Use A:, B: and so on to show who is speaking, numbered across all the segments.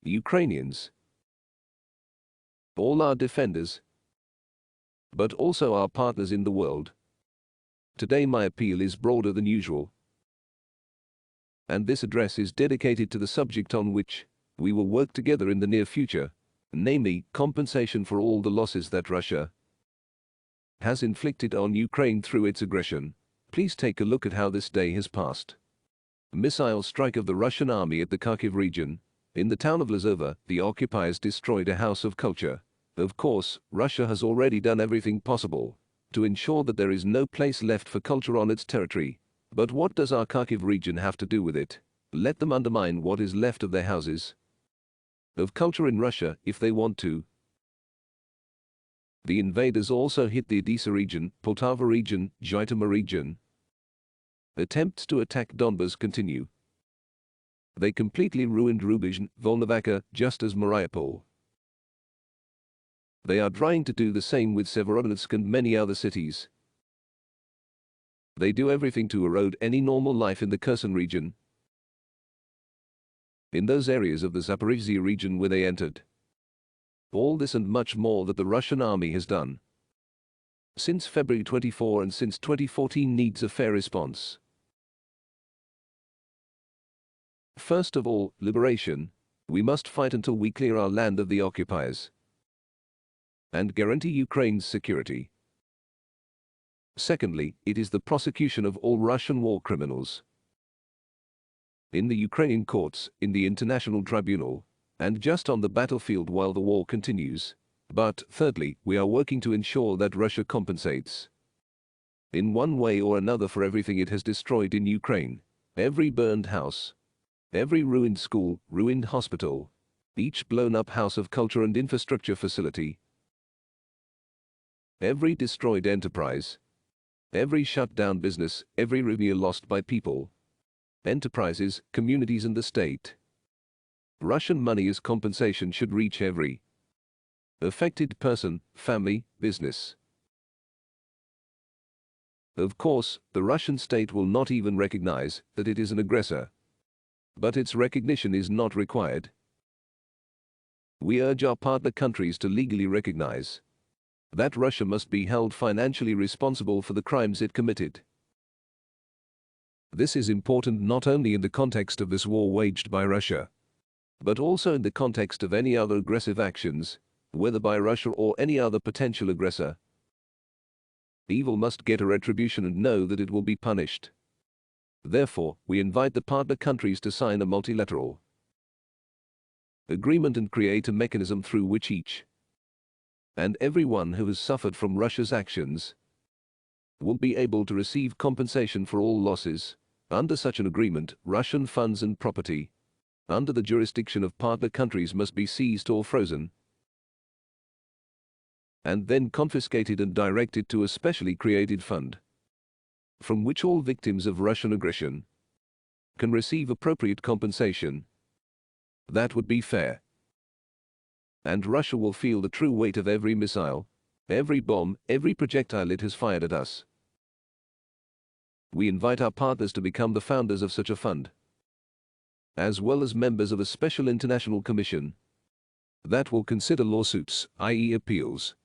A: Ukrainians, all our defenders, but also our partners in the world. Today my appeal is broader than usual, and this address is dedicated to the subject on which we will work together in the near future, namely, compensation for all the losses that Russia has inflicted on Ukraine through its aggression. Please take a look at how this day has passed. A missile strike of the Russian army at the Kharkiv region. In the town of Lazova, the occupiers destroyed a house of culture. Of course, Russia has already done everything possible to ensure that there is no place left for culture on its territory. But what does our Kharkiv region have to do with it? Let them undermine what is left of their houses of culture in Russia if they want to. The invaders also hit the Odessa region, Poltava region, Zhytomyr region. Attempts to attack Donbas continue. They completely ruined Rubizh, Volnovakha, just as Mariupol. They are trying to do the same with Severodonetsk and many other cities. They do everything to erode any normal life in the Kherson region, in those areas of the Zaporizhzhia region where they entered. All this and much more that the Russian army has done since February 24 and since 2014 needs a fair response. First of all, liberation. We must fight until we clear our land of the occupiers and guarantee Ukraine's security. Secondly, it is the prosecution of all Russian war criminals in the Ukrainian courts, in the International Tribunal, and just on the battlefield while the war continues. But thirdly, we are working to ensure that Russia compensates in one way or another for everything it has destroyed in Ukraine. Every burned house, every ruined school, ruined hospital, each blown-up house of culture and infrastructure facility, every destroyed enterprise, every shut-down business, every revenue lost by people, enterprises, communities and the state. Russian money as compensation should reach every affected person, family, business. Of course, the Russian state will not even recognize that it is an aggressor. But its recognition is not required. We urge our partner countries to legally recognize that Russia must be held financially responsible for the crimes it committed. This is important not only in the context of this war waged by Russia, but also in the context of any other aggressive actions, whether by Russia or any other potential aggressor. Evil must get a retribution and know that it will be punished. Therefore, we invite the partner countries to sign a multilateral agreement and create a mechanism through which each and everyone who has suffered from Russia's actions will be able to receive compensation for all losses. Under such an agreement, Russian funds and property under the jurisdiction of partner countries must be seized or frozen, and then confiscated and directed to a specially created fund, from which all victims of Russian aggression can receive appropriate compensation. That would be fair. And Russia will feel the true weight of every missile, every bomb, every projectile it has fired at us. We invite our partners to become the founders of such a fund, as well as members of a special international commission that will consider lawsuits, i.e. appeals,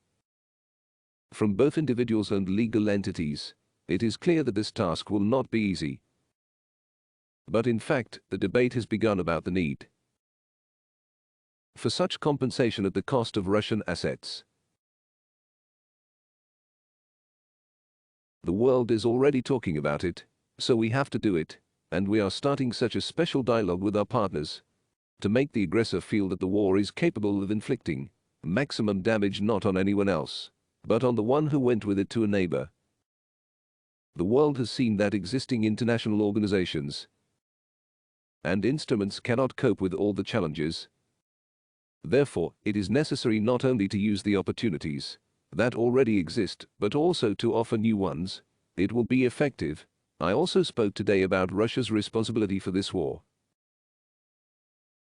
A: from both individuals and legal entities. It is clear that this task will not be easy. But in fact, the debate has begun about the need for such compensation at the cost of Russian assets. The world is already talking about it, so we have to do it, and we are starting such a special dialogue with our partners to make the aggressor feel that the war is capable of inflicting maximum damage not on anyone else, but on the one who went with it to a neighbor. The world has seen that existing international organizations and instruments cannot cope with all the challenges. Therefore, it is necessary not only to use the opportunities that already exist, but also to offer new ones. It will be effective. I also spoke today about Russia's responsibility for this war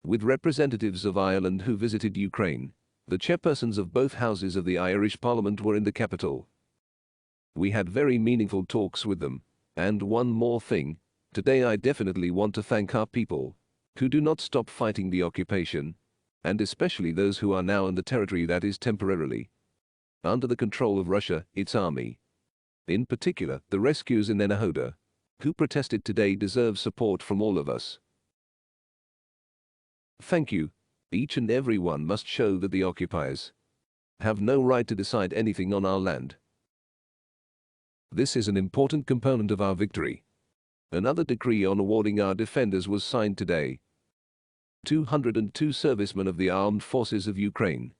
A: with representatives of Ireland who visited Ukraine. The chairpersons of both houses of the Irish Parliament were in the capital. We had very meaningful talks with them. And one more thing, today I definitely want to thank our people who do not stop fighting the occupation. and especially those who are now in the territory that is temporarily under the control of Russia, its army. In particular, the rescuers in Nenahoda, who protested today, deserve support from all of us. Thank you. Each and every one must show that the occupiers have no right to decide anything on our land. This is an important component of our victory. Another decree on awarding our defenders was signed today. 202 servicemen of the armed forces of Ukraine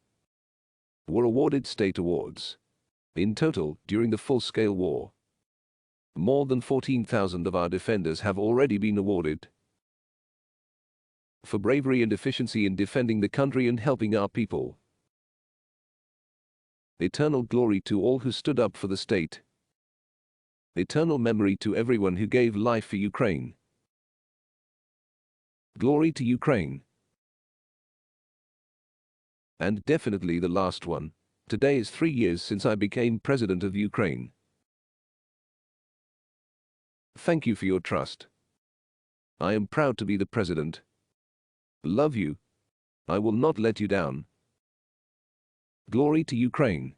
A: were awarded state awards. In total, during the full-scale war, more than 14,000 of our defenders have already been awarded for bravery and efficiency in defending the country and helping our people. Eternal glory to all who stood up for the state. Eternal memory to everyone who gave life for Ukraine. Glory to Ukraine. And definitely the last one. Today is 3 years since I became President of Ukraine. Thank you for your trust. I am proud to be the President. Love you. I will not let you down. Glory to Ukraine.